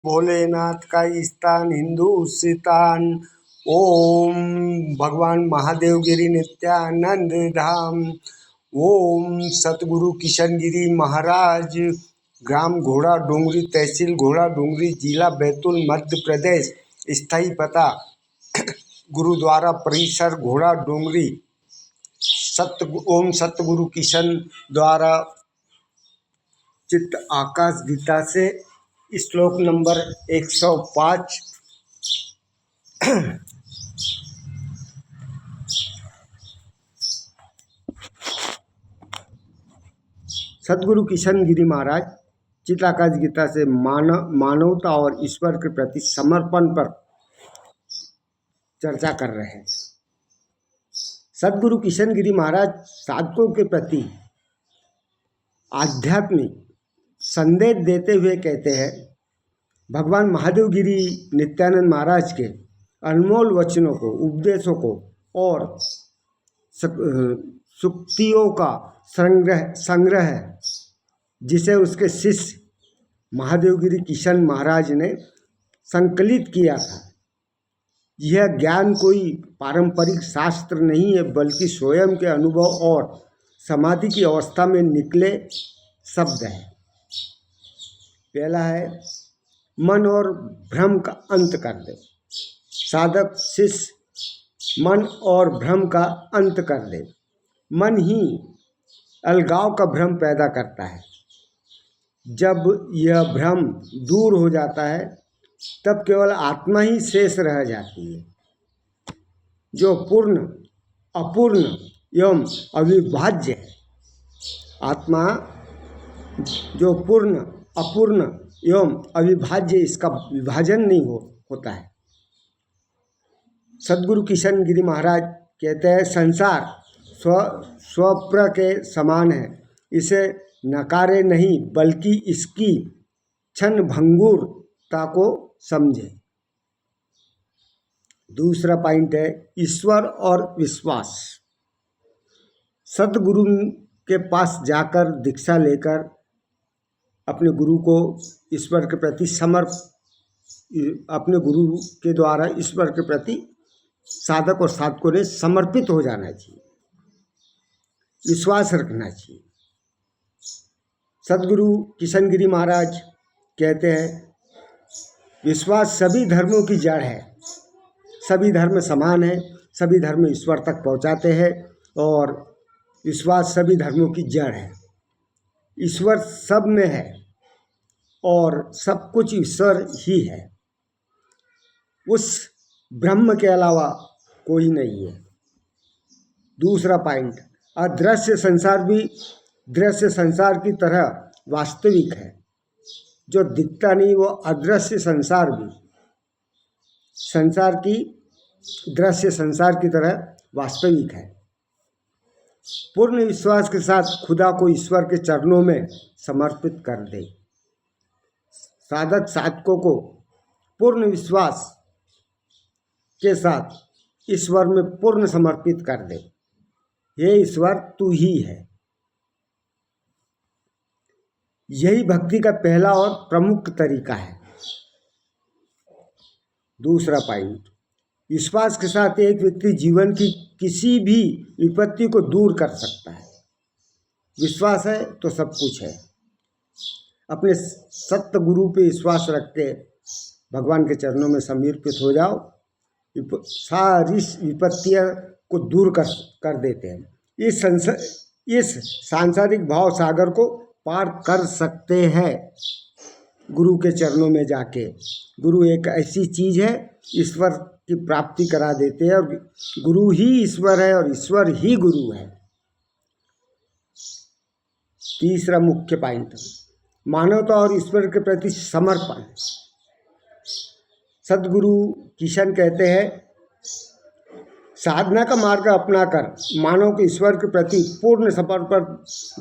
भोलेनाथ का स्थान हिंदुस्तान। ओम भगवान महादेव गिरी नित्यानंद धाम। ओम सतगुरु किशन गिरी महाराज, ग्राम घोड़ा डोंगरी, तहसील घोड़ा डोंगरी, जिला बैतूल, मध्य प्रदेश। स्थायी पता गुरुद्वारा परिसर घोड़ा डोंगरी। ओम सतगुरु किशन द्वारा चित्त आकाश गीता से श्लोक नंबर 105। सदगुरु किशन गिरी महाराज चित्त आकाश गीता से मानवता और ईश्वर के प्रति समर्पण पर चर्चा कर रहे हैं। सदगुरु किशन गिरी महाराज साधकों के प्रति आध्यात्मिक संदेश देते हुए कहते हैं, भगवान महादेव गिरी नित्यानंद महाराज के अनमोल वचनों को, उपदेशों को और सुक्तियों का संग्रह है, जिसे उसके शिष्य महादेवगिरी किशन महाराज ने संकलित किया था। यह ज्ञान कोई पारंपरिक शास्त्र नहीं है, बल्कि स्वयं के अनुभव और समाधि की अवस्था में निकले शब्द है। पहला है, मन और भ्रम का अंत कर दे। साधक शिष्य मन और भ्रम का अंत कर दे। मन ही अलगाव का भ्रम पैदा करता है। जब यह भ्रम दूर हो जाता है, तब केवल आत्मा ही शेष रह जाती है, जो पूर्ण, अपूर्ण एवं अविभाज्य है। आत्मा जो पूर्ण, अपूर्ण एवं अविभाज्य, इसका विभाजन नहीं होता है। सदगुरु किशन गिरी महाराज कहते हैं, संसार स्वप्र के समान है। इसे नकारे नहीं, बल्कि इसकी क्षण भंगुरता को समझे। दूसरा पॉइंट है, ईश्वर और विश्वास। सदगुरु के पास जाकर दीक्षा लेकर अपने गुरु को ईश्वर के प्रति अपने गुरु के द्वारा ईश्वर के प्रति साधक और साधकों ने समर्पित हो जाना चाहिए, विश्वास रखना चाहिए। सदगुरु किशन गिरी महाराज कहते हैं, विश्वास सभी धर्मों की जड़ है। सभी धर्म समान है, सभी धर्म ईश्वर तक पहुंचाते हैं और विश्वास सभी धर्मों की जड़ है। ईश्वर सब में है और सब कुछ ईश्वर ही है। उस ब्रह्म के अलावा कोई नहीं है। दूसरा पॉइंट, अदृश्य संसार भी दृश्य संसार की तरह वास्तविक है। जो दिखता नहीं, वो अदृश्य संसार भी दृश्य संसार की तरह वास्तविक है। पूर्ण विश्वास के साथ खुदा को ईश्वर के चरणों में समर्पित कर दे। साधक साधकों को पूर्ण विश्वास के साथ ईश्वर में पूर्ण समर्पित कर दे। हे ईश्वर, तू ही है। यही भक्ति का पहला और प्रमुख तरीका है। दूसरा पॉइंट, विश्वास के साथ एक व्यक्ति जीवन की किसी भी विपत्ति को दूर कर सकता है। विश्वास है तो सब कुछ है। अपने सत्य गुरु पे विश्वास रख के भगवान के चरणों में समर्पित हो जाओ, सारी विपत्तियां को दूर कर देते हैं। इस सांसारिक भाव सागर को पार कर सकते हैं गुरु के चरणों में जाके। गुरु एक ऐसी चीज़ है, ईश्वर की प्राप्ति करा देते हैं, और गुरु ही ईश्वर है और ईश्वर ही गुरु है। तीसरा मुख्य पॉइंट, मानवता और ईश्वर के प्रति समर्पण। सदगुरु किशन कहते हैं, साधना का मार्ग अपनाकर मानव को ईश्वर के प्रति पूर्ण समर्पण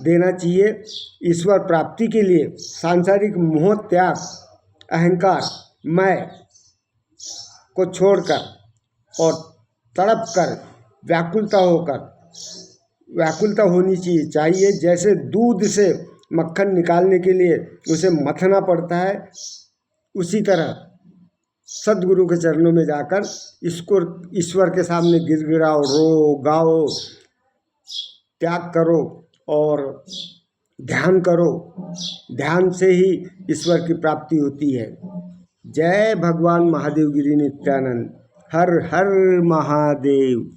देना चाहिए। ईश्वर प्राप्ति के लिए सांसारिक मोह त्याग, अहंकार, मैं को छोड़कर और तड़प कर व्याकुलता होनी चाहिए। जैसे दूध से मक्खन निकालने के लिए उसे मथना पड़ता है, उसी तरह सदगुरु के चरणों में जाकर इसको ईश्वर के सामने गिड़गिड़ाओ, रो, गाओ, त्याग करो और ध्यान करो। ध्यान से ही ईश्वर की प्राप्ति होती है। जय भगवान महादेव गिरि नित्यानंद। हर हर महादेव।